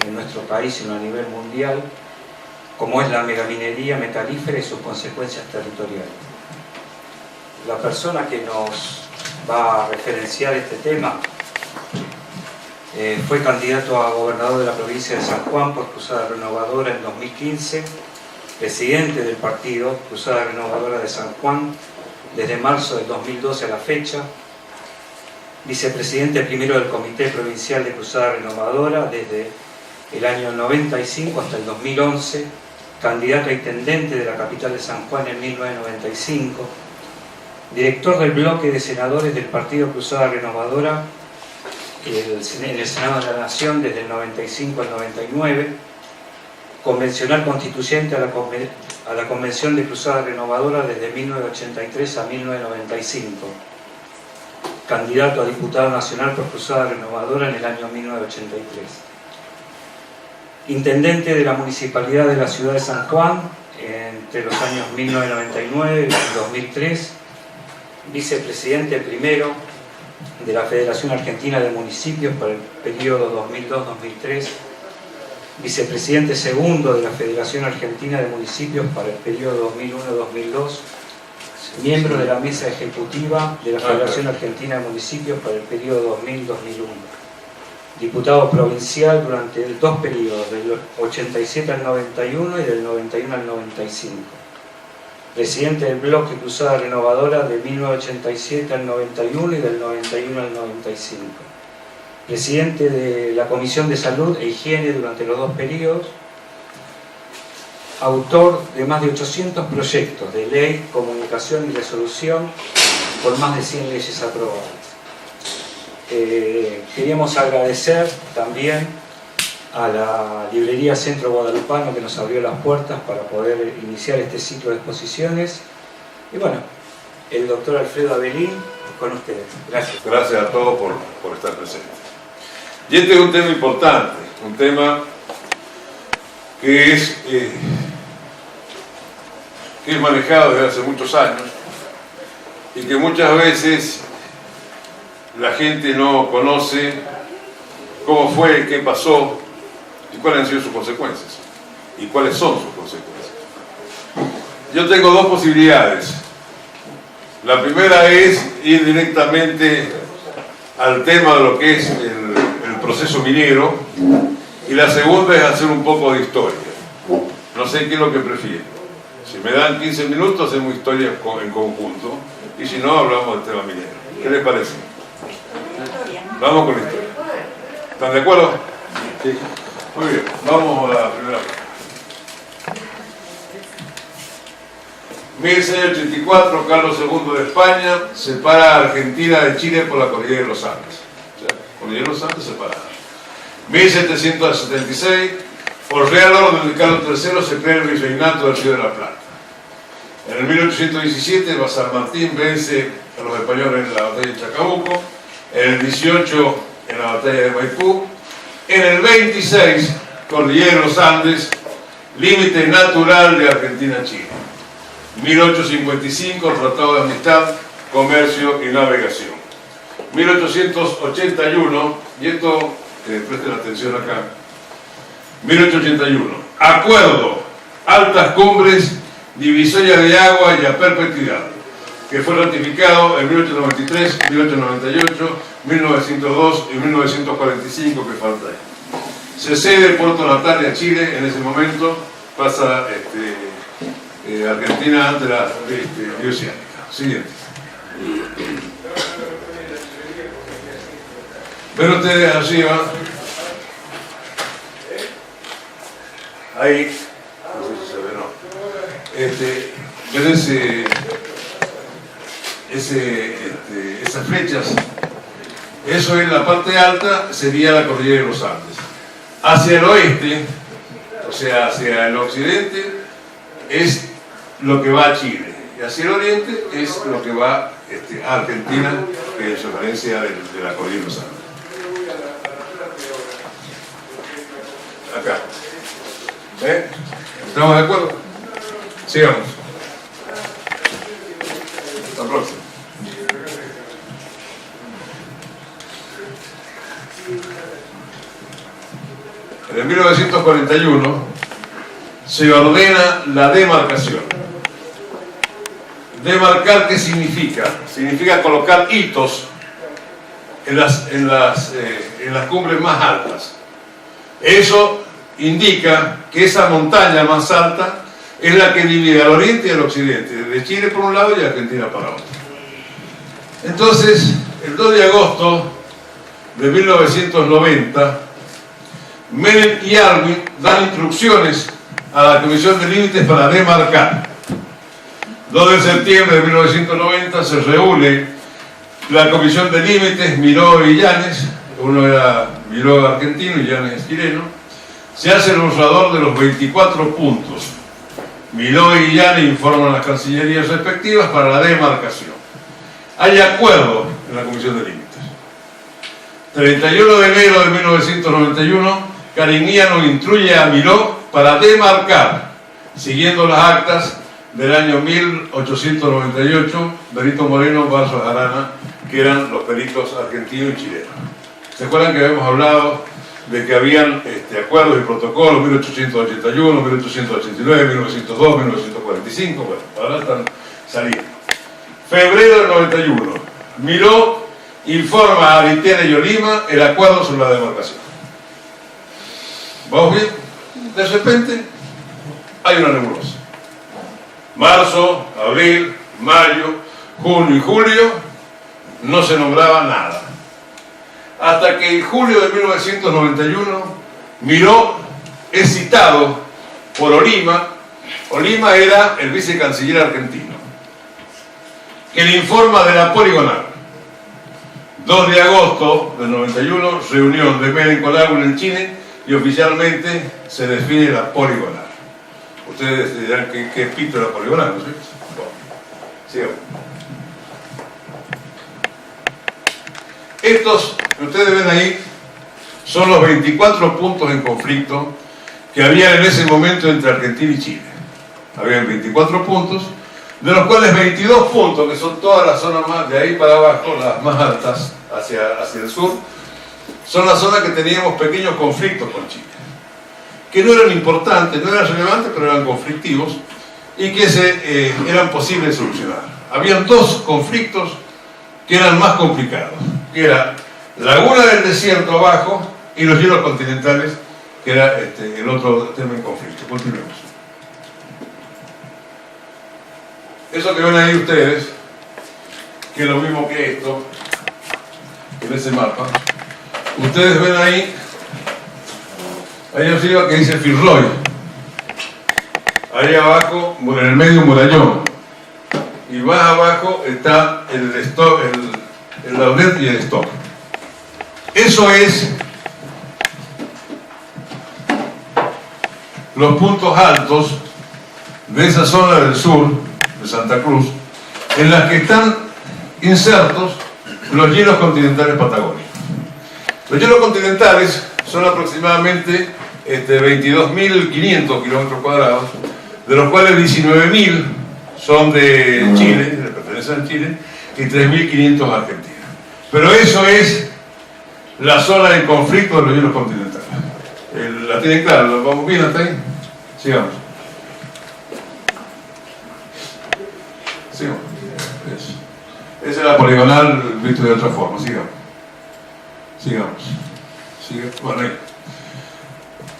en nuestro país sino a nivel mundial, como es la megaminería metalífera y sus consecuencias territoriales. La persona que nos va a referenciar este tema fue candidato a gobernador de la provincia de San Juan por Cruzada Renovadora en 2015, presidente del partido Cruzada Renovadora de San Juan desde marzo del 2012 a la fecha, vicepresidente primero del Comité Provincial de Cruzada Renovadora desde el año 95 hasta el 2011, candidato a intendente de la capital de San Juan en 1995, director del bloque de senadores del Partido Cruzada Renovadora en el Senado de la Nación desde el 95 al 99, convencional constituyente a la Convención de Cruzada Renovadora desde 1983 a 1995, candidato a diputado nacional por Cruzada Renovadora en el año 1983. Intendente de la Municipalidad de la Ciudad de San Juan entre los años 1999 y 2003, vicepresidente primero de la Federación Argentina de Municipios para el periodo 2002-2003, vicepresidente segundo de la Federación Argentina de Municipios para el periodo 2001-2002, miembro de la Mesa Ejecutiva de la Federación Argentina de Municipios para el periodo 2000-2001, diputado provincial durante dos periodos, del 87 al 91 y del 91 al 95, presidente del bloque Cruzada Renovadora de 1987 al 91 y del 91 al 95, presidente de la Comisión de Salud e Higiene durante los dos periodos, autor de más de 800 proyectos de ley, comunicación y resolución, con más de 100 leyes aprobadas. Queríamos agradecer también a la librería Centro Guadalupano que nos abrió las puertas para poder iniciar este ciclo de exposiciones. Y bueno, el doctor Alfredo Avelín con ustedes. Gracias. Gracias a todos por estar presentes. Y este es un tema importante, un tema que es manejado desde hace muchos años y que muchas veces la gente no conoce cómo fue, qué pasó y cuáles han sido sus consecuencias y cuáles son sus consecuencias. Yo tengo dos posibilidades. La primera es ir directamente al tema de lo que es el proceso minero, y la segunda es hacer un poco de historia. No sé qué es lo que prefiero. Si me dan 15 minutos hacemos historia en conjunto, y si no hablamos del tema minero. ¿Qué les parece? Vamos con la historia. ¿Están de acuerdo? Sí. Muy bien, vamos a la primera parte. 1684, Carlos II de España separa a Argentina de Chile por la cordillera de los Andes. O sea, cordillera de los Andes separada. 1776, por Real Orden de Carlos III se crea el Virreinato del Río de la Plata. En el 1817, San Martín vence a los españoles en la batalla de Chacabuco. En el 18, en la batalla de Maipú. En el 26, cordillera de los Andes, límite natural de Argentina-Chile. 1855, Tratado de Amistad, Comercio y Navegación. 1881, y esto, presten atención acá, 1881, Acuerdo, Altas Cumbres, Divisoria de Agua y a Perpetuidad, que fue ratificado en 1893, 1898, 1902 y 1945, que falta ahí. Se cede Puerto Natales a Chile, en ese momento pasa Argentina ante la bioceánica. Siguiente. Ven ustedes arriba, ahí, no sé si se ve, no. Ven esas flechas, eso es la parte alta, sería la cordillera de los Andes. Hacia el oeste, o sea, hacia el occidente, es lo que va a Chile, y hacia el oriente es lo que va a Argentina, que es referencia de la cordillera de los Andes. Acá. ¿Estamos de acuerdo? Sigamos. Hasta la próxima. en el 1941 se ordena la demarcación. Demarcar, ¿qué significa? Significa colocar hitos en las cumbres más altas. Eso indica que esa montaña más alta es la que divide al oriente y al occidente, de Chile por un lado y Argentina para otro. Entonces, el 2 de agosto de 1990, Menem y Aylwin dan instrucciones a la Comisión de Límites para demarcar. 2 de septiembre de 1990 se reúne la Comisión de Límites, Miró y Llanes, uno era Miró argentino y Llanes chileno. Se hace el borrador de los 24 puntos. Miró y Llanes informan a las cancillerías respectivas para la demarcación. Hay acuerdo en la Comisión de Límites. 31 de enero de 1991, Cariñano instruye a Miró para demarcar, siguiendo las actas del año 1898, Benito Moreno, Barros Arana, que eran los peritos argentinos y chilenos. ¿Se acuerdan que habíamos hablado de que habían acuerdos y protocolos 1881, 1889, 1902, 1945? Bueno, ahora están saliendo. Febrero del 91, Miró informa a Aritena y Olima el acuerdo sobre la demarcación. ¿Vamos bien? De repente hay una nebulosa. Marzo, abril, mayo, junio y julio no se nombraba nada. Hasta que en julio de 1991 Miró es citado por Olima. Olima era el vicecanciller argentino, que le informa de la poligonal. 2 de agosto del 91, reunión de Menem con Aylwin en Chile y oficialmente se define la poligonal. Ustedes dirán que es pito la poligonal, ¿no es cierto? Bueno, sigamos. Estos que ustedes ven ahí son los 24 puntos en conflicto que había en ese momento entre Argentina y Chile. Habían 24 puntos, de los cuales 22 puntos, que son todas las zonas más de ahí para abajo, las más altas hacia el sur, son las zonas que teníamos pequeños conflictos con Chile, que no eran importantes, no eran relevantes, pero eran conflictivos y que eran posibles de solucionar. Habían dos conflictos que eran más complicados, que era Laguna del Desierto abajo y los hielos continentales, que era el otro tema en conflicto. Continuemos. Eso que ven ahí ustedes, que es lo mismo que esto, en ese mapa, ustedes ven ahí arriba que dice Firloy, ahí abajo, en el medio un murallón, y más abajo está el Launet y el Stock. Eso es los puntos altos de esa zona del sur de Santa Cruz, en las que están insertos los hielos continentales patagónicos. Los hielos continentales son aproximadamente 22.500 kilómetros cuadrados, de los cuales 19.000 son de Chile, pertenecen a Chile, y 3.500 a Argentina. Pero eso es la zona de conflicto de los hielos continentales. ¿La tienen clara? ¿Vamos bien hasta ahí? Sigamos. Sigamos. Esa es la poligonal visto de otra forma. Sigamos. Bueno, ahí.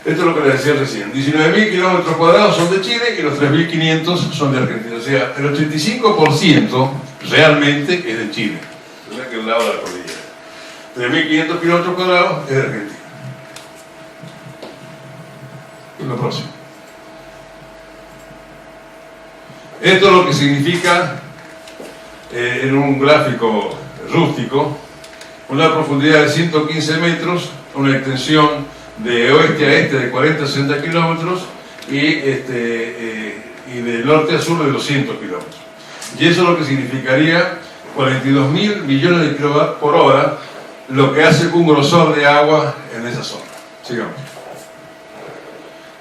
Esto es lo que les decía recién. 19.000 kilómetros cuadrados son de Chile y los 3.500 son de Argentina. O sea, el 85% realmente es de Chile. O sea, que es el lado de la cordillera. 3.500 kilómetros cuadrados es de Argentina. Y lo próximo. Esto es lo que significa en un gráfico rústico una profundidad de 115 metros, una extensión de oeste a este de 40-60 kilómetros y de norte a sur de 200 kilómetros. Y eso es lo que significaría 42.000 millones de kilowatts por hora, lo que hace un grosor de agua en esa zona. Sigamos.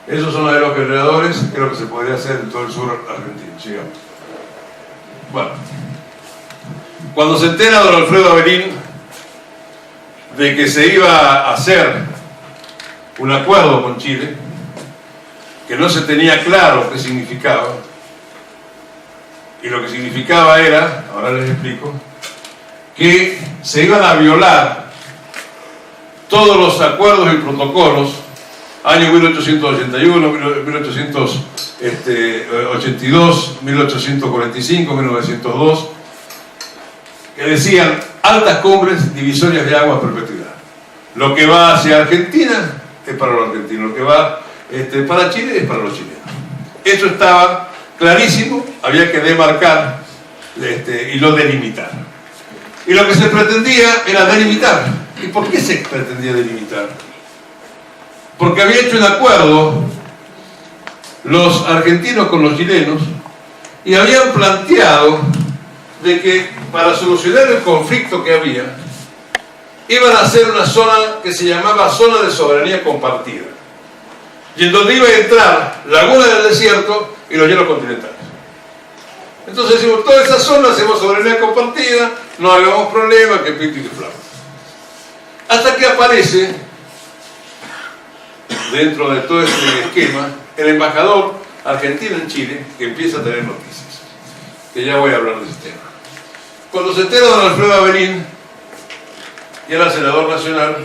Esos son los generadores, que es lo que se podría hacer en todo el sur argentino. Sigamos. Bueno, cuando se entera don Alfredo Avelín de que se iba a hacer un acuerdo con Chile que no se tenía claro qué significaba, y lo que significaba era, ahora les explico, que se iban a violar todos los acuerdos y protocolos, año 1881, 1882, 1845, 1902, que decían altas cumbres divisorias de agua a perpetuidad. Lo que va hacia Argentina es para los argentinos, lo que va para Chile es para los chilenos. Eso estaba clarísimo, había que demarcar y lo delimitar. Y lo que se pretendía era delimitar. ¿Y por qué se pretendía delimitar? Porque había hecho un acuerdo los argentinos con los chilenos y habían planteado de que para solucionar el conflicto que había iban a hacer una zona que se llamaba zona de soberanía compartida, y en donde iba a entrar Laguna del Desierto y los hielos continentales. Entonces decimos, toda esa zona hacemos soberanía compartida, no hagamos problema, que pito y que flauta. Hasta que aparece, dentro de todo este esquema, el embajador argentino en Chile, que empieza a tener noticias, que ya voy a hablar de ese tema. Cuando se entera don Alfredo Avelín, y era senador nacional,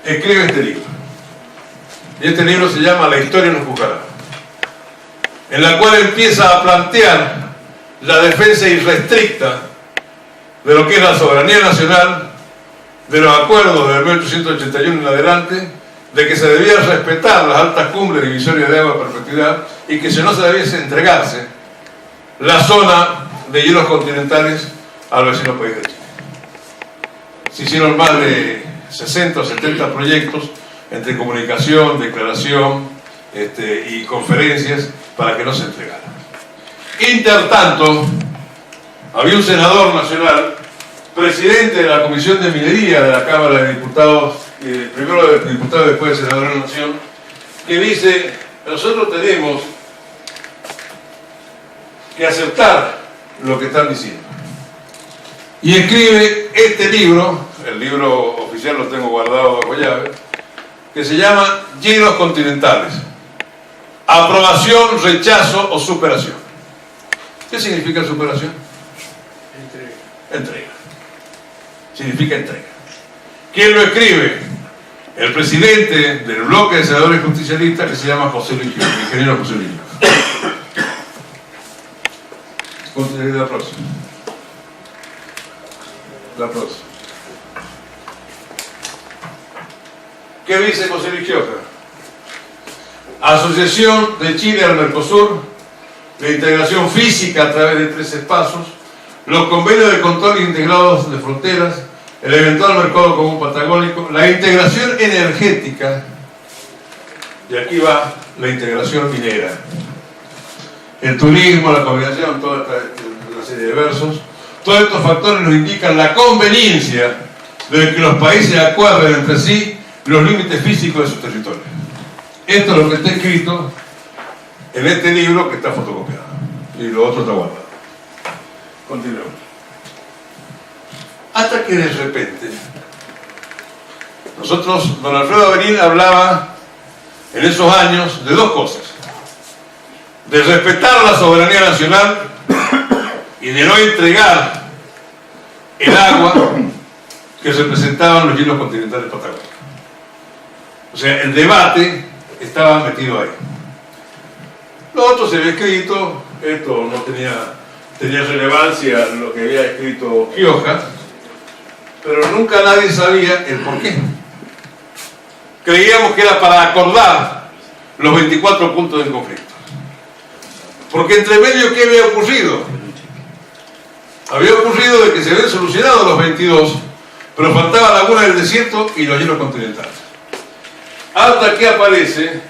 escribe este libro. Y este libro se llama La historia nos juzgará, en la cual empieza a plantear la defensa irrestricta de lo que es la soberanía nacional, de los acuerdos de 1881 en adelante, de que se debía respetar las altas cumbres divisorias de agua a perpetuidad y que si no se debiese entregarse la zona de hielos continentales al vecino país de Chile. Se hicieron más de 60 o 70 proyectos entre comunicación, declaración y conferencias para que no se entregara. Intertanto, había un senador nacional, presidente de la Comisión de Minería de la Cámara de Diputados, primero de diputado y después de senador de la Nación, que dice, nosotros tenemos que aceptar lo que están diciendo. Y escribe este libro, el libro oficial lo tengo guardado bajo llave, que se llama Hielos Continentales, aprobación, rechazo o superación. ¿Qué significa superación? Entrega. Significa entrega. ¿Quién lo escribe? El presidente del bloque de senadores justicialistas, que se llama José Luis Gil, el ingeniero José Luis Gil. La próxima. La próxima. ¿Qué dice José Luis Gil? Asociación de Chile al Mercosur, la integración física a través de 3 espacios, los convenios de control integrados de fronteras, el eventual mercado común patagónico, la integración energética, y aquí va la integración minera, el turismo, la combinación, toda una serie de versos. Todos estos factores nos indican la conveniencia de que los países acuerden entre sí los límites físicos de sus territorios. Esto es lo que está escrito en este libro que está fotocopiado, y lo otro está guardado. Continuamos. Hasta que de repente, don Alfredo Avelín hablaba en esos años de 2 cosas: de respetar la soberanía nacional y de no entregar el agua que representaban los hielos continentales patagónicos. O sea, el debate estaba metido ahí. Lo otro se había escrito, esto no tenía relevancia lo que había escrito Gioja, pero nunca nadie sabía el por qué. Creíamos que era para acordar los 24 puntos del conflicto. Porque entre medio, ¿qué había ocurrido? Había ocurrido de que se habían solucionado los 22, pero faltaba Laguna del Desierto y los hielos continentales. Hasta que aparece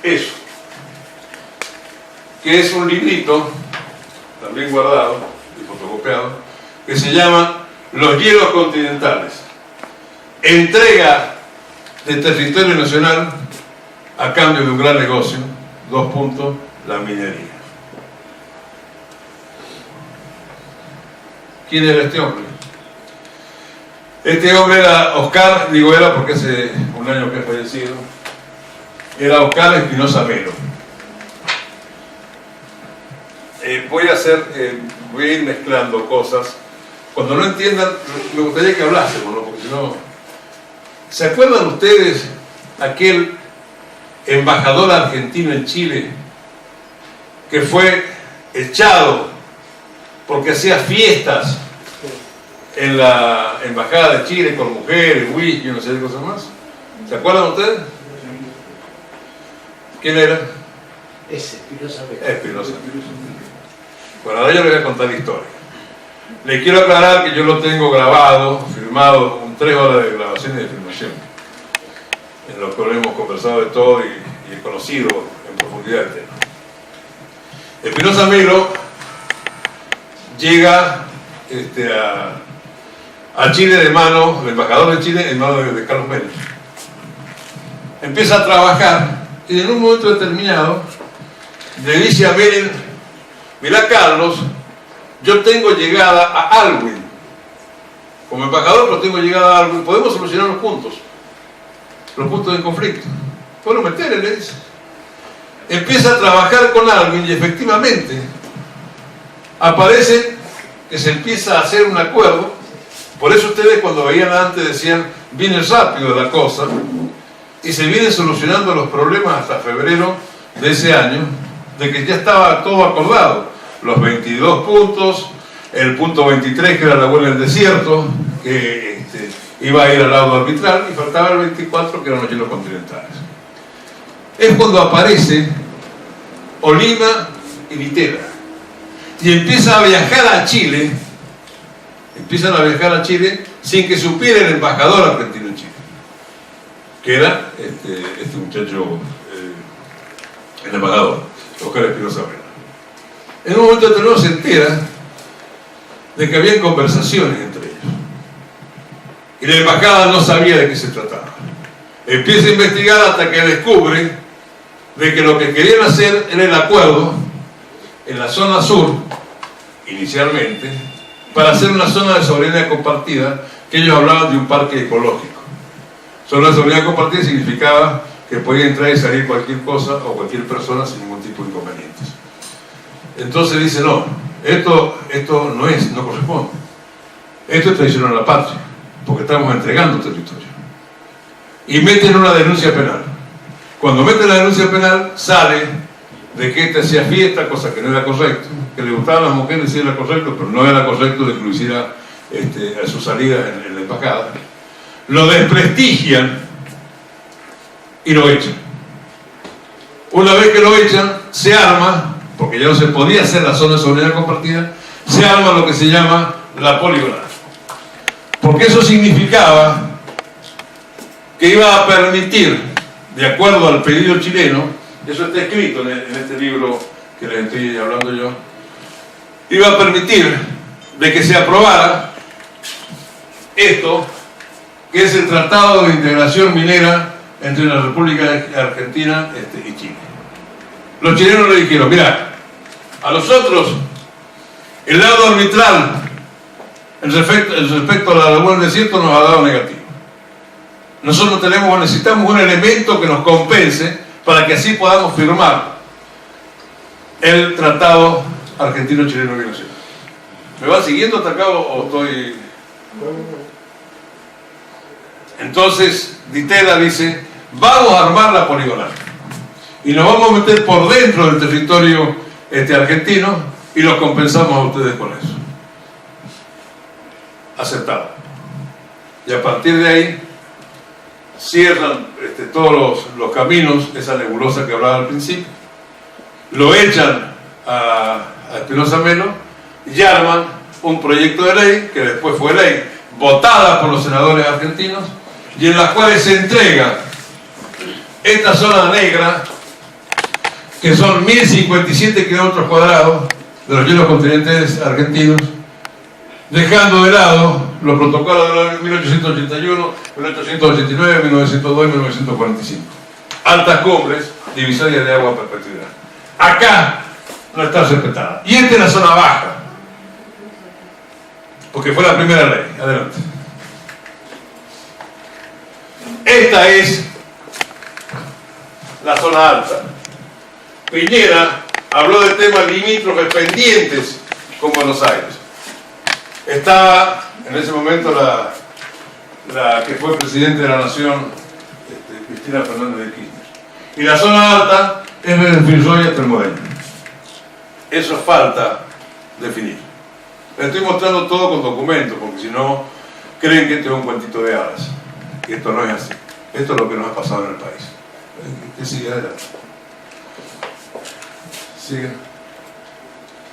eso, que es un librito, también guardado y fotocopiado, que se llama Los hielos continentales. Entrega de territorio nacional a cambio de un gran negocio, 2 puntos, la minería. ¿Quién era este hombre? Este hombre era Oscar, digo era porque hace un año que ha fallecido, era Oscar Espinosa Melo. Voy a ir mezclando cosas. Cuando no entiendan, me gustaría que hablásemos, ¿no? Porque si no... ¿Se acuerdan ustedes aquel embajador argentino en Chile que fue echado porque hacía fiestas en la embajada de Chile con mujeres, whisky, no sé qué cosas más? ¿Se acuerdan ustedes? ¿Quién era? Espinosa Melo. Espinosa Melo. Bueno, ahora yo les voy a contar la historia. Le quiero aclarar que yo lo tengo grabado, filmado, 3 horas de grabación y de filmación, en lo que hemos conversado de todo y he conocido en profundidad el tema. Espinosa Melo llega a Chile de mano, el embajador de Chile en manos de Carlos Menem. Empieza a trabajar y en un momento determinado le dice a Menem: mirá, Carlos, yo tengo llegada a Alwin, como embajador, pero tengo llegada a Alwin, podemos solucionar los puntos de conflicto. Bueno, meterle, le dice. Empieza a trabajar con Alwin y efectivamente aparece que se empieza a hacer un acuerdo. Por eso ustedes cuando veían antes decían, viene rápido la cosa, y se vienen solucionando los problemas hasta febrero de ese año, de que ya estaba todo acordado. Los 22 puntos, el punto 23 que era la huelga del desierto, que iba a ir al lado arbitral, y faltaba el 24 que eran los hielos continentales. Es cuando aparece Olima y Vitela y empieza a viajar a Chile, empiezan a viajar a Chile sin que supiera el embajador argentino en Chile, que era este muchacho, el embajador, Oscar Espinosa Melo. En un momento determinado se entera de que había conversaciones entre ellos y la embajada no sabía de qué se trataba. Empieza a investigar hasta que descubre de que lo que querían hacer era el acuerdo en la zona sur, inicialmente, para hacer una zona de soberanía compartida, que ellos hablaban de un parque ecológico. Zona de soberanía compartida significaba que podía entrar y salir cualquier cosa o cualquier persona sin ningún tipo de inconvenientes. Entonces dice, no, esto no corresponde. Esto es traición a la patria, porque estamos entregando territorio. Y meten una denuncia penal. Cuando meten la denuncia penal, sale de que hacía fiesta, cosa que no era correcto, que le gustaban las mujeres, sí era correcto, pero no era correcto de que lo hiciera a su salida en la embajada. Lo desprestigian y lo echan. Una vez que lo echan, se arma, porque ya no se podía hacer la zona de soberanía compartida, se arma lo que se llama la poligonal. Porque eso significaba que iba a permitir, de acuerdo al pedido chileno, eso está escrito en este libro que les estoy hablando yo, iba a permitir de que se aprobara esto, que es el Tratado de Integración Minera entre la República Argentina y Chile. Los chilenos le dijeron, mirá, a nosotros el lado arbitral en respecto a la laguna del desierto nos ha dado negativo. Nosotros necesitamos un elemento que nos compense para que así podamos firmar el Tratado Argentino-Chileno Binacional. ¿Me van siguiendo hasta acá o estoy...? Entonces, Ditela dice, vamos a armar la poligonal y nos vamos a meter por dentro del territorio argentino y los compensamos a ustedes con eso. Aceptado. Y a partir de ahí cierran todos los caminos, esa nebulosa que hablaba al principio, lo echan a Espinosa Melo y arman un proyecto de ley que después fue ley votada por los senadores argentinos y en las cuales se entrega esta zona negra, que son 1057 kilómetros cuadrados de los hielos continentales argentinos, dejando de lado los protocolos de 1881, 1889, 1902 y 1945. Altas cumbres, divisorias de agua a perpetuidad. Acá no está respetada. Y esta es la zona baja, porque fue la primera ley. Adelante. Esta es la zona alta. Piñera habló de temas limítrofes pendientes con Buenos Aires. Estaba en ese momento la que fue presidente de la Nación, Cristina Fernández de Kirchner. Y la zona alta es desde el Fitzroy hasta el Modelo. Eso falta definir. Les estoy mostrando todo con documentos, porque si no, creen que esto es un cuentito de hadas. Y esto no es así. Esto es lo que nos ha pasado en el país. Que siga adelante. Siga.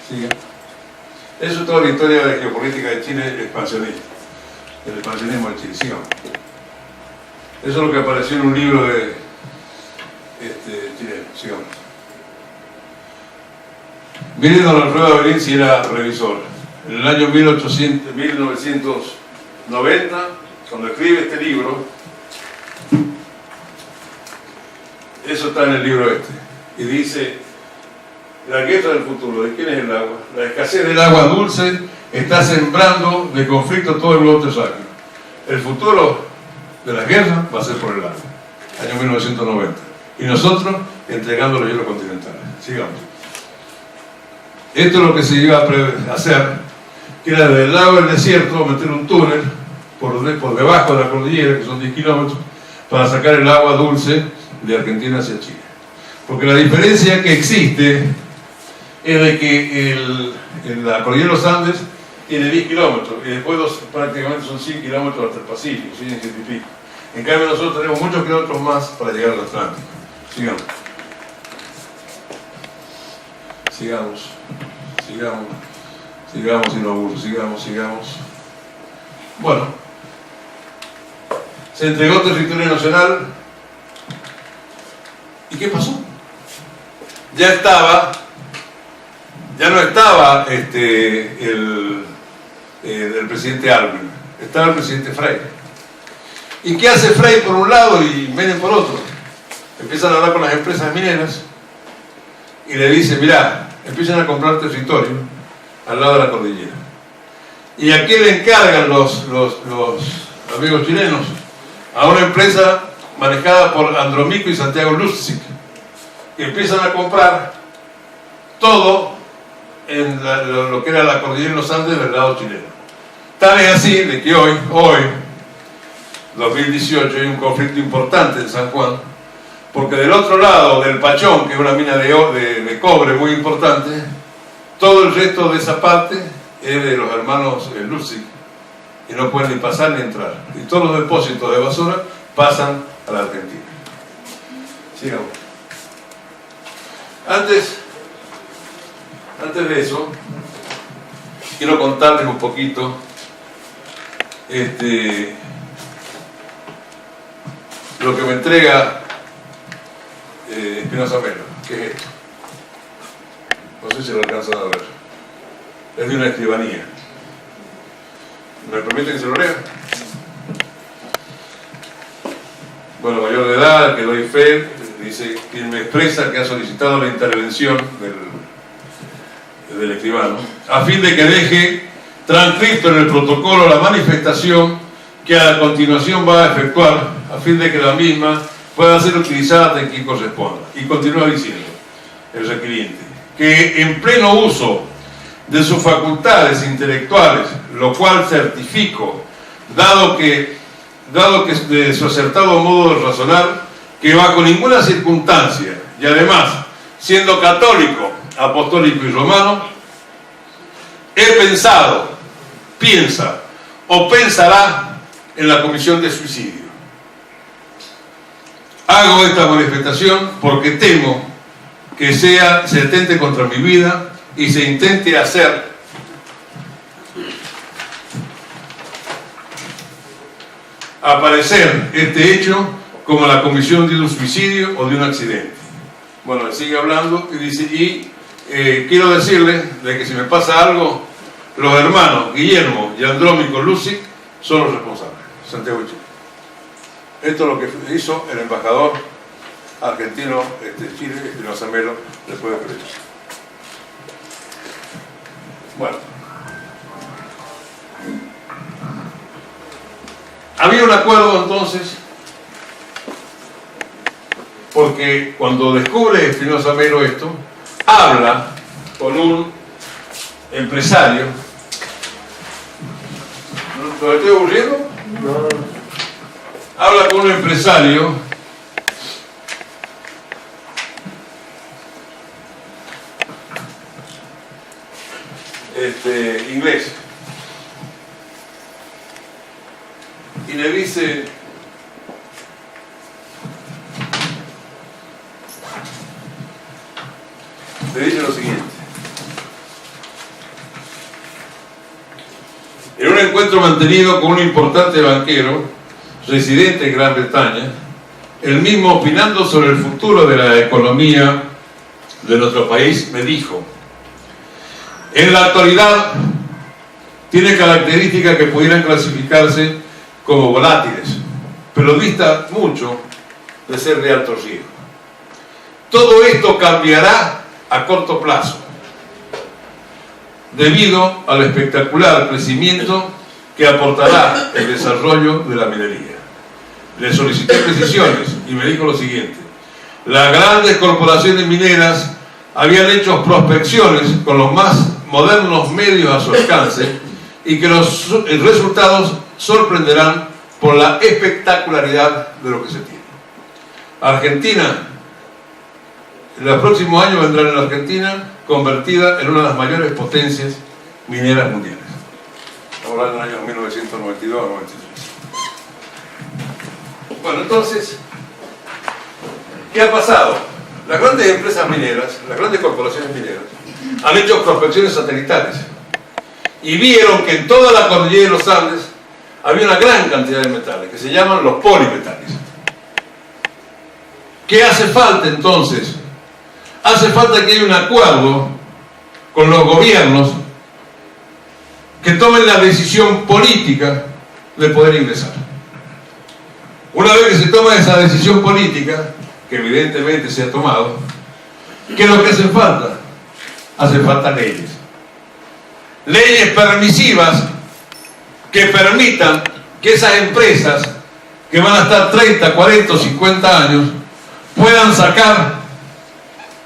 Siga. Eso es toda la historia de geopolítica de Chile, el expansionismo. El expansionismo de Chile. Sigamos. Eso es lo que apareció en un libro de chileno. Sigamos. Miren don Alfredo Avelín si era revisor. En el año 1990, cuando escribe este libro, eso está en el libro este, y dice: la guerra del futuro, ¿de quién es el agua? La escasez del agua dulce está sembrando de conflicto todo el globo terráqueo. El futuro de la guerra va a ser por el agua. Año 1990. Y nosotros entregando los hielos continentales. Sigamos. Esto es lo que se iba a hacer, que era desde el lago del desierto meter un túnel por debajo de la cordillera, que son 10 kilómetros, para sacar el agua dulce de Argentina hacia Chile. Porque la diferencia que existe es de que la cordillera de los Andes tiene 10 kilómetros y después prácticamente son 100 kilómetros hasta el Pacífico, 100 y pico. En cambio nosotros tenemos muchos kilómetros más para llegar al Atlántico. Sigamos. Sigamos. Sigamos. Sigamos y no aburro. Sigamos. Bueno. Se entregó territorio nacional. ¿Y qué pasó? Ya no estaba el presidente Alvin, estaba el presidente Frei. ¿Y qué hace Frei por un lado y Menem por otro? Empiezan a hablar con las empresas mineras y le dicen: mirá, empiezan a comprar territorio al lado de la cordillera. ¿Y a quién le encargan los amigos chilenos? A una empresa manejada por Andromico y Santiago Lustig, que empiezan a comprar todo en lo que era la cordillera de los Andes del lado chileno. Tal es así de que hoy, 2018, hay un conflicto importante en San Juan, porque del otro lado del Pachón, que es una mina de cobre muy importante, todo el resto de esa parte es de los hermanos Lustig, y no pueden ni pasar ni entrar. Y todos los depósitos de basura pasan a la Argentina. Sigamos. Antes de eso, quiero contarles un poquito lo que me entrega Espinosa Melo. ¿Qué es esto? No sé si lo alcanzan a ver. Es de una escribanía. ¿Me permiten que se lo lea? Bueno, mayor de edad, que doy fe, dice, quien me expresa que ha solicitado la intervención del escribano, a fin de que deje transcrito en el protocolo la manifestación que a continuación va a efectuar, a fin de que la misma pueda ser utilizada en quien corresponda. Y continúa diciendo el requiriente que en pleno uso de sus facultades intelectuales, lo cual certifico, dado que de su acertado modo de razonar, que bajo ninguna circunstancia, y además siendo católico, apostólico y romano, he pensado, piensa o pensará en la comisión de suicidio. Hago esta manifestación porque temo que se atente contra mi vida y se intente hacer aparecer este hecho como la comisión de un suicidio o de un accidente. Bueno, sigue hablando y dice, quiero decirle de que si me pasa algo, los hermanos Guillermo y Andrómico Lustig son los responsables. Santiago de Chile. Esto es lo que hizo el embajador argentino de Chile, Espinosa Melo, después de Frei. Bueno. Había un acuerdo entonces porque cuando descubre Espinosa Melo esto, habla con un empresario. ¿Lo estoy aburriendo? No. Habla con un empresario inglés y le dice: lo siguiente. En un encuentro mantenido con un importante banquero residente en Gran Bretaña, él mismo opinando sobre el futuro de la economía de nuestro país, me dijo: en la actualidad tiene características que pudieran clasificarse como volátiles, pero dista mucho de ser de alto riesgo. Todo esto cambiará a corto plazo, debido al espectacular crecimiento que aportará el desarrollo de la minería. Le solicité precisiones y me dijo lo siguiente: las grandes corporaciones mineras habían hecho prospecciones con los más modernos medios a su alcance y que los resultados sorprenderán por la espectacularidad de lo que se tiene. Argentina, en los próximos años vendrá en la Argentina convertida en una de las mayores potencias mineras mundiales. Estamos hablando del año 1992 93. Bueno, entonces, ¿qué ha pasado? Las grandes empresas mineras, las grandes corporaciones mineras, han hecho prospecciones satelitales y vieron que en toda la cordillera de los Andes había una gran cantidad de metales que se llaman los polimetales. ¿Qué hace falta entonces? Hace falta que haya un acuerdo con los gobiernos que tomen la decisión política de poder ingresar. Una vez que se toma esa decisión política, que evidentemente se ha tomado, ¿qué es lo que hace falta? Hace falta leyes. Leyes permisivas que permitan que esas empresas que van a estar 30, 40 o 50 años puedan sacar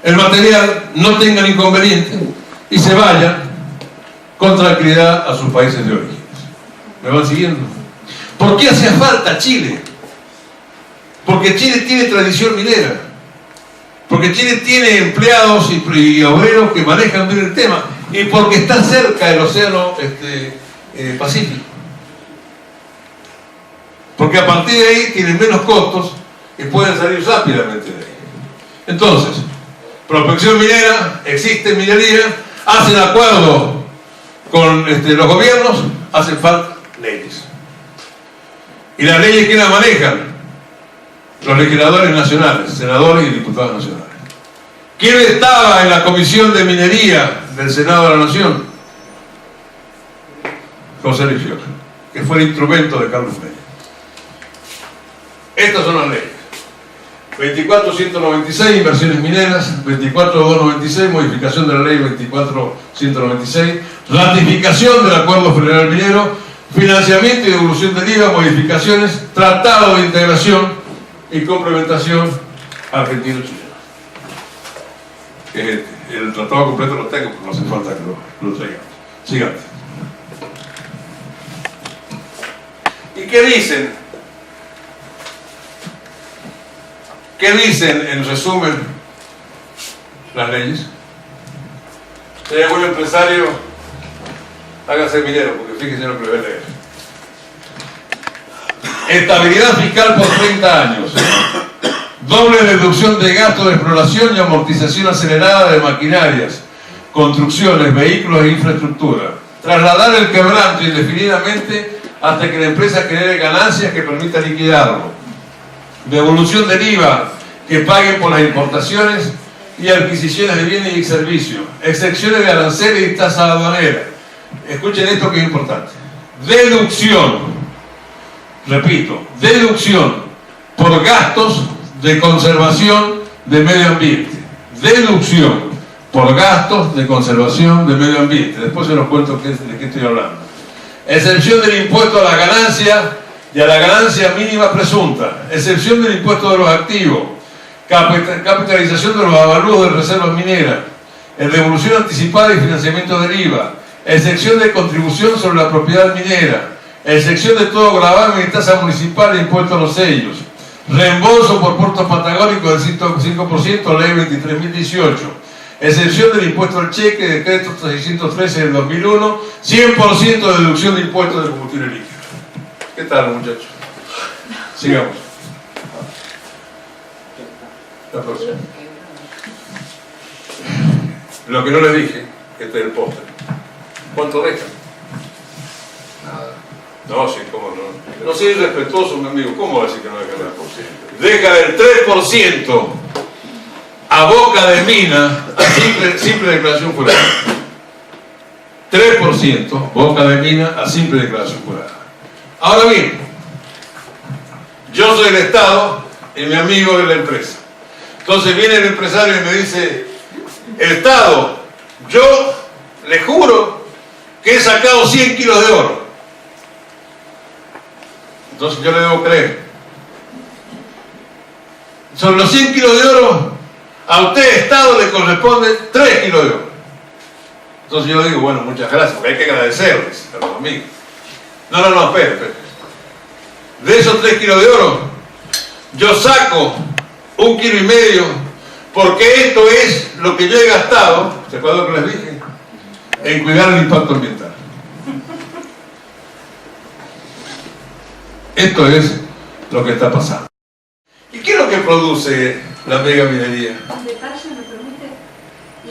el material, no tengan inconveniente y se vayan con tranquilidad a sus países de origen. ¿Me van siguiendo? ¿Por qué hacía falta Chile? Porque Chile tiene tradición minera, porque Chile tiene empleados y obreros que manejan bien el tema, y porque está cerca del océano Pacífico. Porque a partir de ahí tienen menos costos y pueden salir rápidamente de ahí. Entonces, prospección minera, existe minería, hacen acuerdos con los gobiernos, hacen falta leyes. ¿Y las leyes quién las manejan? Los legisladores nacionales, senadores y diputados nacionales. ¿Quién estaba en la Comisión de Minería del Senado de la Nación? José Luis Fiore, que fue el instrumento de Carlos Menem. Estas son las leyes. 24.196, inversiones mineras. 24.296, modificación de la ley 24.196. Ratificación del Acuerdo Federal Minero. Financiamiento y devolución del IVA, modificaciones. Tratado de integración y complementación argentino-chileno. El tratado completo lo tengo, porque no hace falta que lo traigamos. Sigamos. ¿Y qué dicen? ¿Qué dicen en resumen las leyes? Si hay algún empresario, hágase minero, porque fíjense lo que le voy a leer. Estabilidad fiscal por 30 años. Doble deducción de gastos de exploración y amortización acelerada de maquinarias, construcciones, vehículos e infraestructura. Trasladar el quebranto indefinidamente hasta que la empresa genere ganancias que permitan liquidarlo. Devolución del IVA que paguen por las importaciones y adquisiciones de bienes y servicios. Excepciones de aranceles y tasas aduaneras. Escuchen esto que es importante. Deducción, repito, deducción por gastos de conservación de medio ambiente. Deducción por gastos de conservación de medio ambiente. Después se los cuento de qué estoy hablando. Excepción del impuesto a la ganancia y a la ganancia mínima presunta. Excepción del impuesto de los activos. capitalización de los avalúos de reservas mineras, en devolución anticipada y financiamiento del IVA, excepción de contribución sobre la propiedad minera, excepción de todo gravamen y tasa municipal e impuesto a los sellos, reembolso por puertos patagónicos del 5%, ley 23.018, excepción del impuesto al cheque, decreto 613 del 2001, 100% de deducción de impuestos de combustible líquido. ¿Qué tal, muchachos? Sigamos. La próxima. Lo que no les dije, que este es el póster. ¿Cuánto dejan? Nada. No, sí, cómo no. No soy irrespetuoso, mi amigo. ¿Cómo va a decir que no deja nada? Deja el 3% a boca de mina, a simple declaración jurada. 3% boca de mina a simple declaración jurada. Ahora bien, yo soy el Estado y mi amigo es la empresa. Entonces viene el empresario y me dice: Estado, yo le juro que he sacado 100 kilos de oro. Entonces yo le debo creer. Sobre los 100 kilos de oro, a usted, Estado, le corresponde 3 kilos de oro. Entonces yo digo: bueno, muchas gracias, porque hay que agradecerles a los amigos. No, espere. De esos 3 kilos de oro, yo saco 1,5 kilos, porque esto es lo que yo he gastado, ¿se acuerdan que les dije? En cuidar el impacto ambiental. Esto es lo que está pasando. ¿Y qué es lo que produce la megaminería? Un detalle, ¿me permite?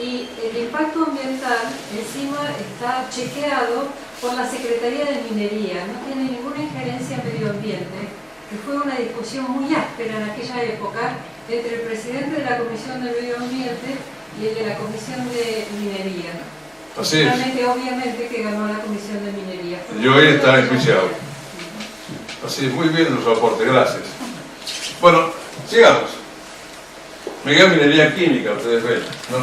Y el impacto ambiental encima está chequeado por la Secretaría de Minería, no tiene ninguna injerencia en medio ambiente, que fue una discusión muy áspera en aquella época entre el presidente de la Comisión de Medio Ambiente y el de la Comisión de Minería. Así es. Obviamente que ganó la Comisión de Minería. Yo hoy estaba enjuiciado. Así es, muy bien los aportes, gracias. Bueno, sigamos. Megaminería química, ustedes ven. No,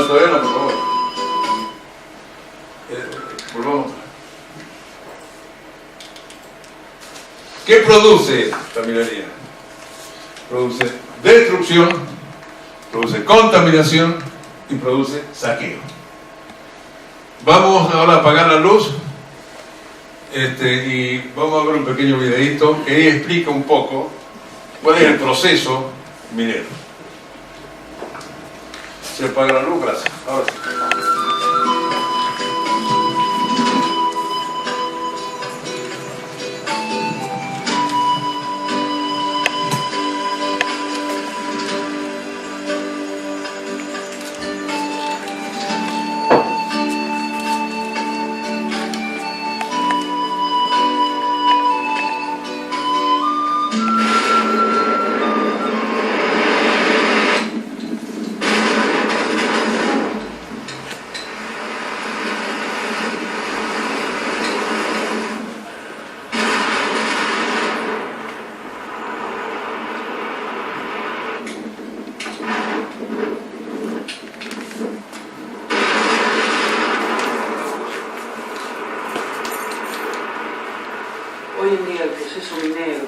todavía no, por favor. Volvamos. ¿Qué produce la minería? Produce destrucción, produce contaminación y produce saqueo. Vamos ahora a apagar la luz y vamos a ver un pequeño videíto que explica un poco cuál es el proceso minero. Se apaga la luz, gracias. Ahora sí. Hoy en día el proceso minero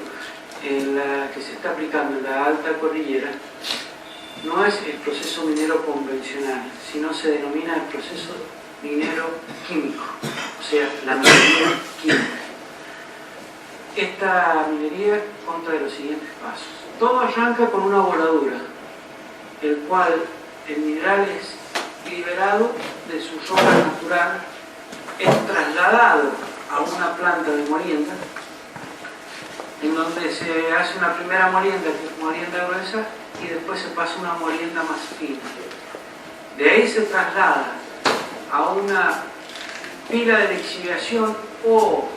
que se está aplicando en la alta cordillera no es el proceso minero convencional, sino se denomina el proceso minero químico, o sea, la minería química. Esta minería consta de los siguientes pasos. Todo arranca con una voladura, el cual el mineral es liberado de su roca natural, es trasladado a una planta de molienda, en donde se hace una primera molienda, que es molienda gruesa, y después se pasa una molienda más fina. De ahí se traslada a una pila de lixiviación o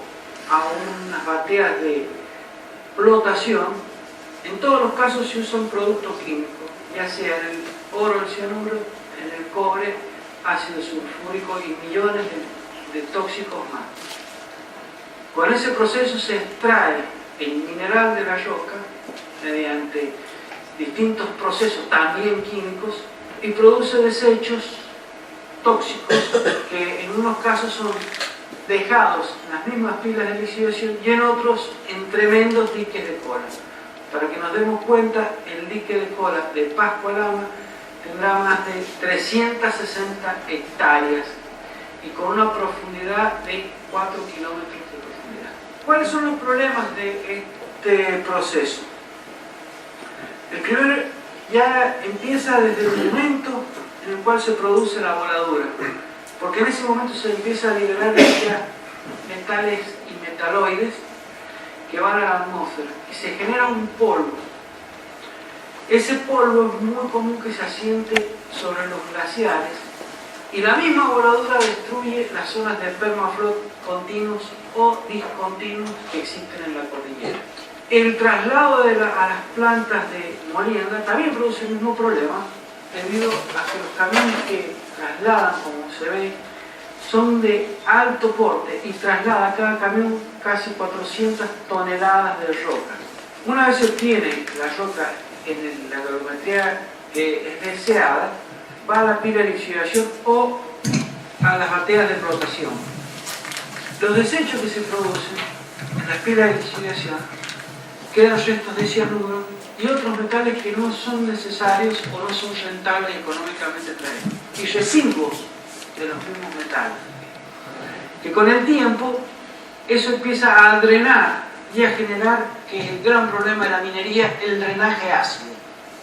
a unas bateas de flotación. En todos los casos se usan productos químicos, ya sea en el oro, el cianuro, en el cobre, ácido sulfúrico y millones de tóxicos más. Con ese proceso se extrae el mineral de la roca mediante distintos procesos también químicos y produce desechos tóxicos que en unos casos son dejados en las mismas pilas de lixiviación y en otros en tremendos diques de cola. Para que nos demos cuenta, el dique de cola de Pascua Lama tendrá más de 360 hectáreas y con una profundidad de 4 kilómetros de profundidad. ¿Cuáles son los problemas de este proceso? El primero ya empieza desde el momento en el cual se produce la voladura, porque en ese momento se empieza a liberar ya metales y metaloides que van a la atmósfera y se genera un polvo. Ese polvo es muy común que se asiente sobre los glaciares y la misma voladura destruye las zonas de permafrost continuos o discontinuos que existen en la cordillera. El traslado a las plantas de molienda también produce el mismo problema, debido a que los camiones que trasladan, como se ve, son de alto porte y traslada cada camión casi 400 toneladas de roca. Una vez se obtiene la roca en la granulometría que es deseada, va a la pila de lixiviación o a las bateas de flotación. Los desechos que se producen en las pilas de lixiviación quedan restos de cianuro y otros metales que no son necesarios o no son rentables económicamente traer, y residuos de los mismos metales, que con el tiempo eso empieza a drenar y a generar, que es el gran problema de la minería, el drenaje ácido.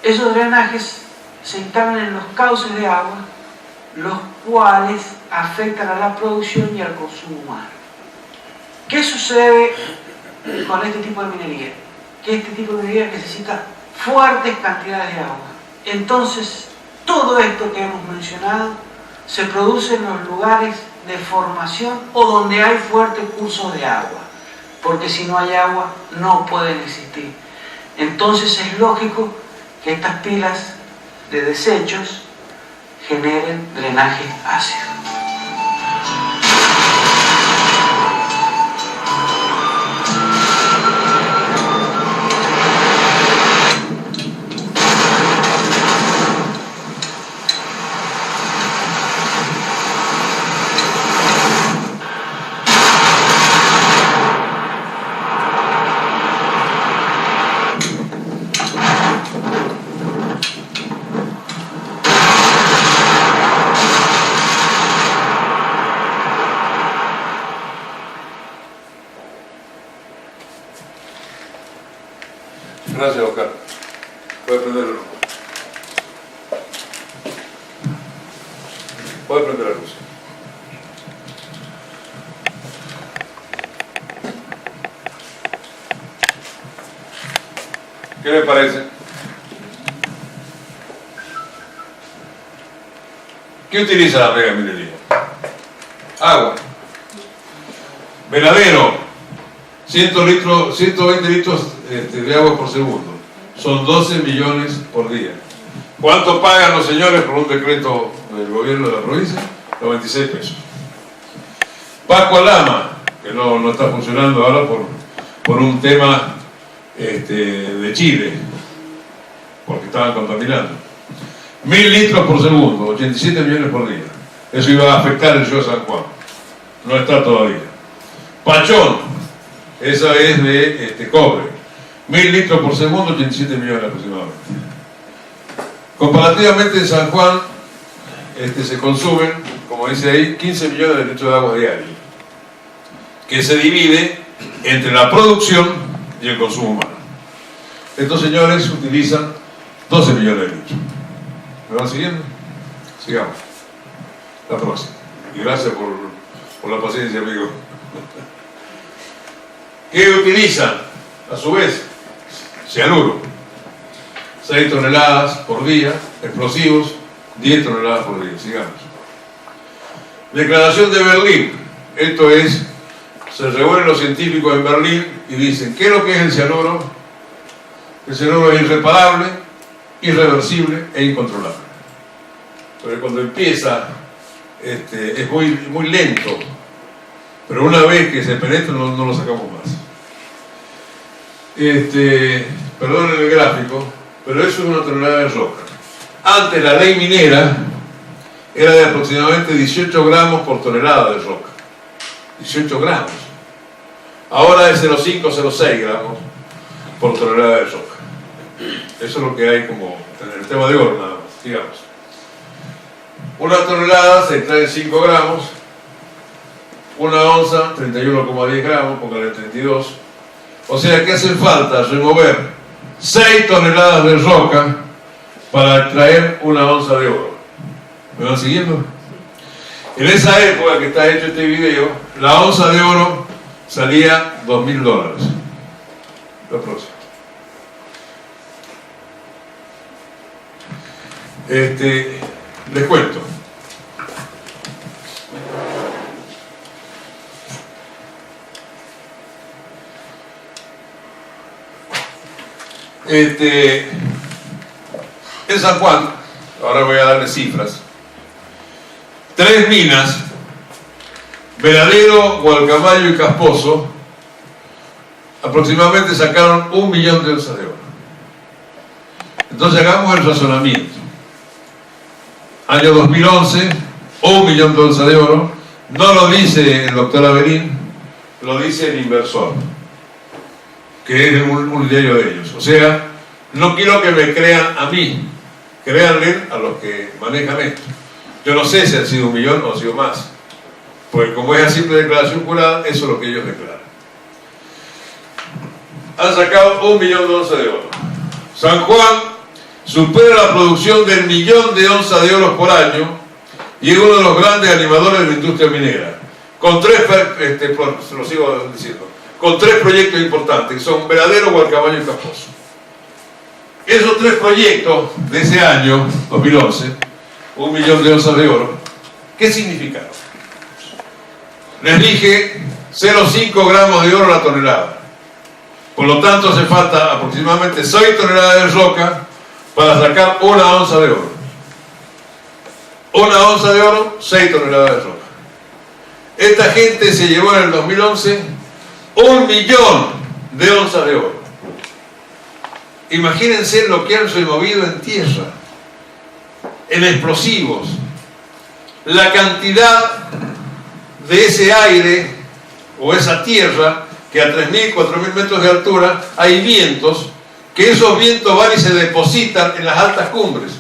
Esos drenajes se instalan en los cauces de agua, los cuales afectan a la producción y al consumo humano. ¿Qué sucede con este tipo de minería? Que este tipo de minería necesita fuertes cantidades de agua. Entonces, todo esto que hemos mencionado se produce en los lugares de formación o donde hay fuertes cursos de agua, porque si no hay agua no pueden existir. Entonces es lógico que estas pilas de desechos generen drenaje ácido. Gracias, Oscar. Puede prenderlo. Puede prender la luz. ¿Qué le parece? ¿Qué utiliza la mega minería? Agua. Veladero. 120 litros de agua por segundo. Son 12 millones por día. ¿Cuánto pagan los señores por un decreto del gobierno de la provincia? 96 pesos. Pascua Lama, que no está funcionando ahora por un tema de Chile, porque estaban contaminando. 1000 litros por segundo, 87 millones por día. Eso iba a afectar el río San Juan. No está todavía. Pachón. Esa es de cobre. 1000 litros por segundo, 87 millones aproximadamente. Comparativamente en San Juan se consumen, como dice ahí, 15 millones de litros de agua diaria, que se divide entre la producción y el consumo humano. Estos señores utilizan 12 millones de litros. ¿Me van siguiendo? Sigamos. La próxima. Y gracias por la paciencia, amigo. ¿Qué utilizan? A su vez, cianuro. 6 toneladas por día, explosivos, 10 toneladas por día. Sigamos. Declaración de Berlín. Esto es, se reúnen los científicos en Berlín y dicen, ¿qué es lo que es el cianuro? El cianuro es irreparable, irreversible e incontrolable. Pero cuando empieza, es muy lento. Pero una vez que se penetra no lo sacamos más. Perdonen el gráfico, pero eso es una tonelada de roca. Antes la ley minera era de aproximadamente 18 gramos por tonelada de roca. 18 gramos. Ahora es 0,5 o 0,6 gramos por tonelada de roca. Eso es lo que hay como en el tema de oro, nada más, digamos. Una tonelada se extrae 5 gramos, una onza 31,10 gramos, póngale 32. O sea que hace falta remover 6 toneladas de roca para extraer una onza de oro. ¿Me van siguiendo? En esa época que está hecho este video, la onza de oro salía $2.000. La próxima. Les cuento. En San Juan, ahora voy a darle cifras, 3 minas, Veladero, Gualcamayo y Casposo, aproximadamente sacaron 1 millón de onzas de oro. Entonces hagamos el razonamiento. Año 2011, 1 millón de onzas de oro. No lo dice el doctor Averín, lo dice el inversor, que es un diario de ellos. O sea, no quiero que me crean a mí, créanle a los que manejan esto. Yo no sé si ha sido 1 millón o ha sido más, porque como es a simple declaración jurada, eso es lo que ellos declaran. Han sacado 1 millón de onzas de oro. San Juan supera la producción del 1 millón de onzas de oro por año y es uno de los grandes animadores de la industria minera, con 3, lo sigo diciendo, con 3 proyectos importantes, que son Veladero, Gualcamayo y Casposo. Esos 3 proyectos de ese año, 2011, 1 millón de onzas de oro, ¿qué significaron? Les dije 0,5 gramos de oro a la tonelada. Por lo tanto, hace falta aproximadamente 6 toneladas de roca para sacar 1 onza de oro. 1 onza de oro, 6 toneladas de roca. Esta gente se llevó en el 2011 1 millón de onzas de oro. Imagínense lo que han removido en tierra, en explosivos, la cantidad de ese aire o esa tierra que a 3.000, 4.000 metros de altura hay vientos, que esos vientos van y se depositan en las altas cumbres.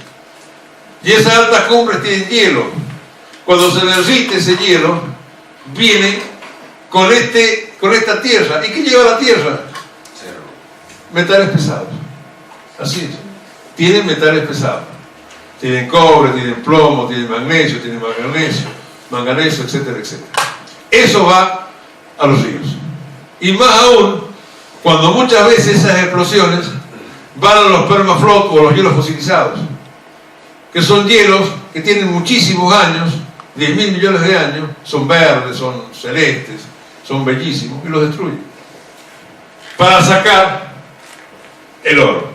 Y esas altas cumbres tienen hielo. Cuando se derrite ese hielo, viene con esta tierra. ¿Y qué lleva la tierra? Metales pesados. Así es. Tienen metales pesados. Tienen cobre, tienen plomo, tienen magnesio, manganeso, etcétera, etcétera. Eso va a los ríos. Y más aún, cuando muchas veces esas explosiones van a los permafrost o los hielos fosilizados, que son hielos que tienen muchísimos años, 10.000 millones de años, son verdes, son celestes, son bellísimos, y los destruyen para sacar el oro.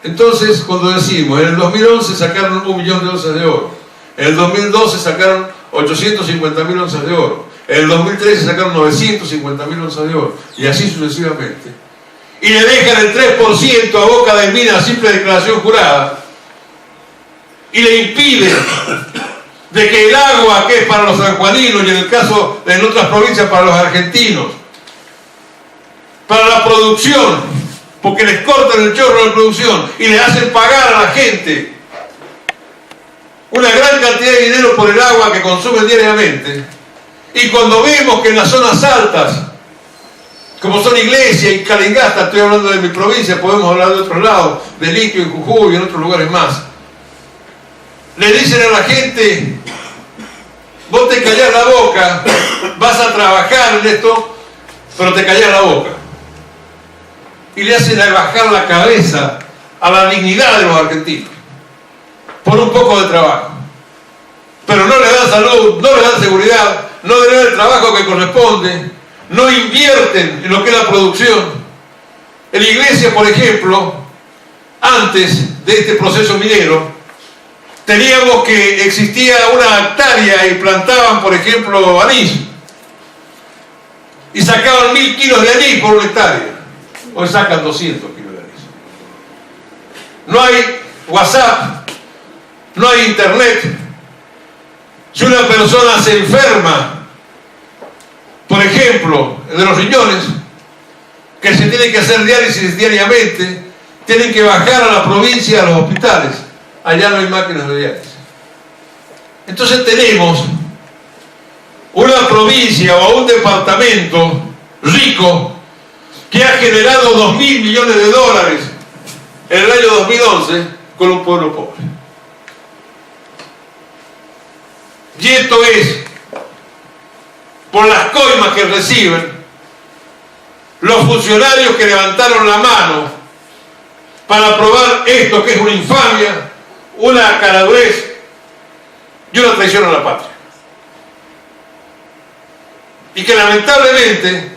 Entonces, cuando decimos, en el 2011 sacaron 1 millón de onzas de oro, en el 2012 sacaron 850.000 onzas de oro, en el 2013 sacaron 950.000 onzas de oro, y así sucesivamente, y le dejan el 3% a boca de mina a simple declaración jurada, y le impiden de que el agua, que es para los sanjuaninos, y en el caso de en otras provincias para los argentinos, para la producción, porque les cortan el chorro de producción y les hacen pagar a la gente una gran cantidad de dinero por el agua que consumen diariamente. Y cuando vemos que en las zonas altas, como son Iglesia y Calingasta, estoy hablando de mi provincia, podemos hablar de otros lados, de Liquio y Jujuy y en otros lugares más, le dicen a la gente: vos te callás la boca, vas a trabajar en esto, pero te callás la boca. Y le hacen bajar la cabeza a la dignidad de los argentinos por un poco de trabajo. Pero no le dan salud, no le dan seguridad, no le dan el trabajo que corresponde, no invierten en lo que es la producción. En la Iglesia, por ejemplo, antes de este proceso minero, teníamos que existía una hectárea y plantaban, por ejemplo, anís. Y sacaban 1.000 kilos de anís por una hectárea. Hoy sacan 200 kilos de anís. No hay WhatsApp, no hay internet. Si una persona se enferma, por ejemplo, de los riñones, que se tiene que hacer diálisis diariamente, tienen que bajar a la provincia, a los hospitales. Allá no hay máquinas de diálisis. Entonces tenemos una provincia o un departamento rico que ha generado 2.000 millones de dólares en el año 2011 con un pueblo pobre. Y esto es por las coimas que reciben los funcionarios que levantaron la mano para aprobar esto, que es una infamia, una caradurez y una traición a la patria. Y que lamentablemente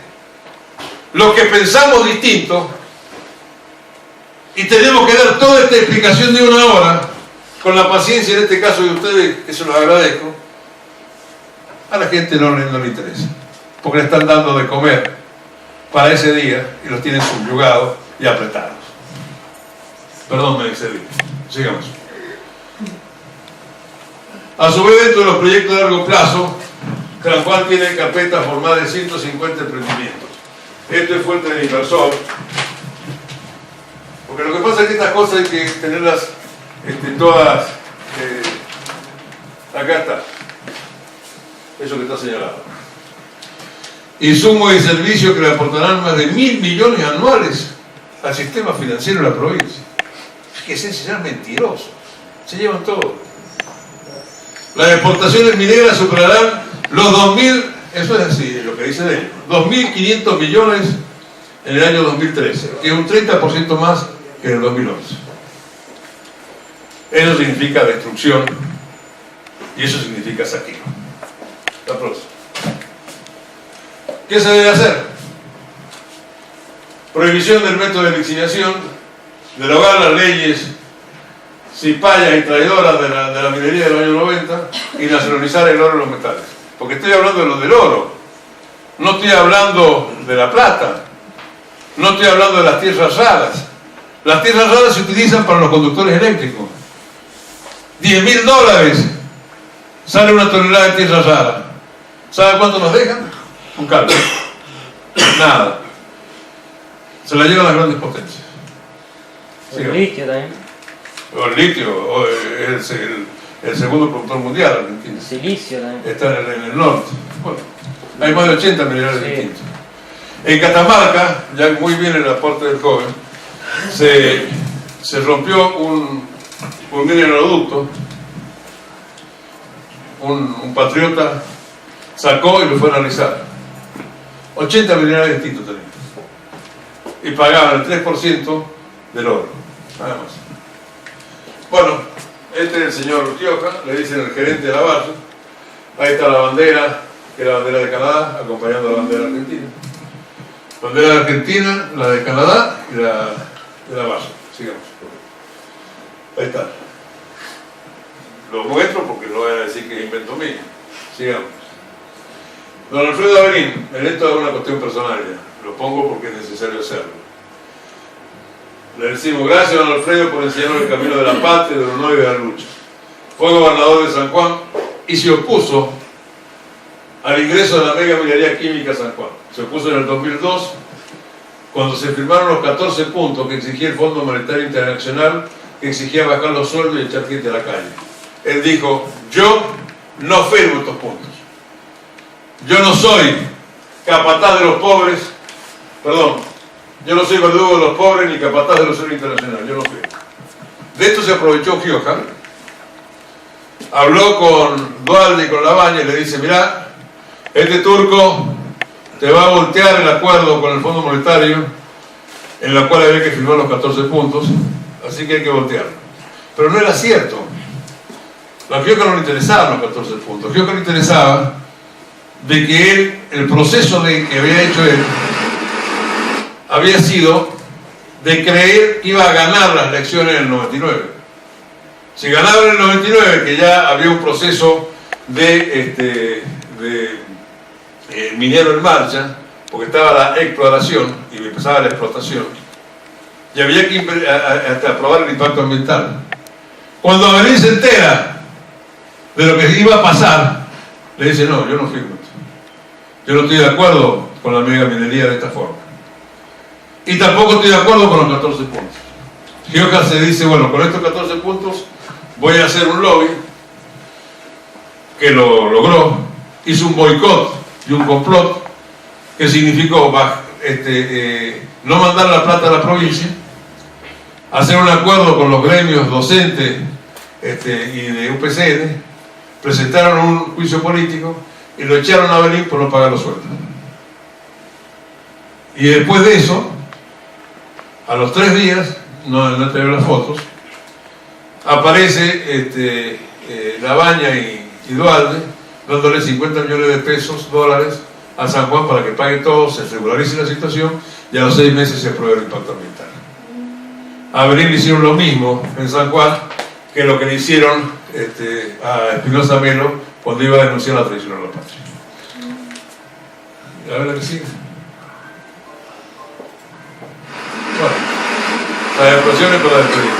los que pensamos distinto y tenemos que dar toda esta explicación de una hora, con la paciencia en este caso de ustedes, que se los agradezco, a la gente no le interesa, porque le están dando de comer para ese día y los tienen subyugados y apretados. Perdón, me excedí. Sigamos. A su vez, dentro de los proyectos de largo plazo, San Juan tiene carpetas por más de 150 emprendimientos. Esto es fuente de inversor, porque lo que pasa es que estas cosas hay que tenerlas todas. Acá está. Eso que está señalado. Insumos y servicios que le aportarán más de 1.000 millones anuales al sistema financiero de la provincia. Es que es mentiroso. Se llevan todo. Las exportaciones mineras superarán los 2.000, eso es así, lo que dice de él, 2.500 millones en el año 2013, que es un 30% más que en el 2011. Eso significa destrucción y eso significa saqueo. La próxima. ¿Qué se debe hacer? Prohibición del método de lixiviación, derogar las leyes cipayas y traidoras de la minería del año 90 y nacionalizar el oro y los metales. Porque estoy hablando de lo del oro, no estoy hablando de la plata, no estoy hablando de las tierras raras. Las tierras raras se utilizan para los conductores eléctricos. $10.000 sale una tonelada de tierra rara. ¿Sabe cuánto nos dejan? Un caldo. Nada. Se la llevan las grandes potencias. El litio también. O el litio es el segundo productor mundial, Argentina. El silicio también. Está en el norte. Bueno, hay más de 80 minerales distintos. En Catamarca, ya muy bien el aporte del joven, se rompió un mineroducto. Un patriota sacó y lo fue a analizar. 80 minerales distintos tenían. Y pagaban el 3% del oro. Nada más. Bueno, este es el señor Gioja, le dicen el gerente de la base. Ahí está la bandera, que es la bandera de Canadá, acompañando a la bandera argentina. Bandera de Argentina, la de Canadá y la de la base. Sigamos. Ahí está. Lo muestro porque no van a decir que es invento mío. Sigamos. Don Alfredo Averín, esto es una cuestión personal ya. Lo pongo porque es necesario hacerlo. Le decimos gracias a don Alfredo por enseñarnos el camino de la patria, del honor y de la lucha. Fue gobernador de San Juan y se opuso al ingreso de la mega minería química a San Juan. Se opuso en el 2002, cuando se firmaron los 14 puntos que exigía el Fondo Monetario Internacional, que exigía bajar los sueldos y echar gente a la calle. Él dijo, yo no firmo estos puntos. Yo no soy capataz de los pobres, perdón, yo no soy verdugo de los pobres ni capataz de los héroes internacionales, yo no firmo. De esto se aprovechó Gioja, habló con Dualde y con Labaña y le dice, mirá, este turco te va a voltear el acuerdo con el Fondo Monetario, en la cual había que firmar los 14 puntos, así que hay que voltearlo. Pero no era cierto. A Gioja no le interesaban los 14 puntos. A Gioja le interesaba de que él, el proceso que había hecho él, había sido de creer que iba a ganar las elecciones en el 99. Si ganaba en el 99, que ya había un proceso de minero en marcha, porque estaba la exploración y empezaba la explotación, y había que hasta aprobar el impacto ambiental. Cuando Averín se entera de lo que iba a pasar, le dice, no, yo no firmo esto. Yo no estoy de acuerdo con la mega minería de esta forma. Y tampoco estoy de acuerdo con los 14 puntos. Gioca se dice, bueno, con estos 14 puntos voy a hacer un lobby, que lo logró, hizo un boicot y un complot, que significó no mandar la plata a la provincia, hacer un acuerdo con los gremios docentes y de UPCN, presentaron un juicio político y lo echaron a Belín por no pagar los sueldos. Y después de eso, a los 3 días, no te veo las fotos, aparece Labaña y Dualde dándole 50 millones de pesos, dólares, a San Juan para que pague todo, se regularice la situación y a los 6 meses se apruebe el impacto ambiental. A Belín le hicieron lo mismo en San Juan que lo que le hicieron a Espinosa Melo cuando iba a denunciar la traición a la patria. A ver la que sigue. Bueno, las expresiones para despedir.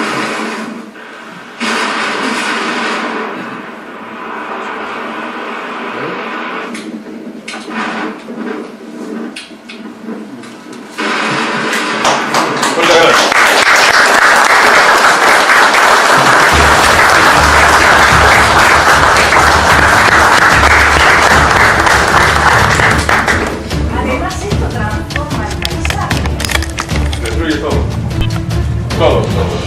Muchas gracias. Además, esto transforma el paisaje. Destruye todo. Todo.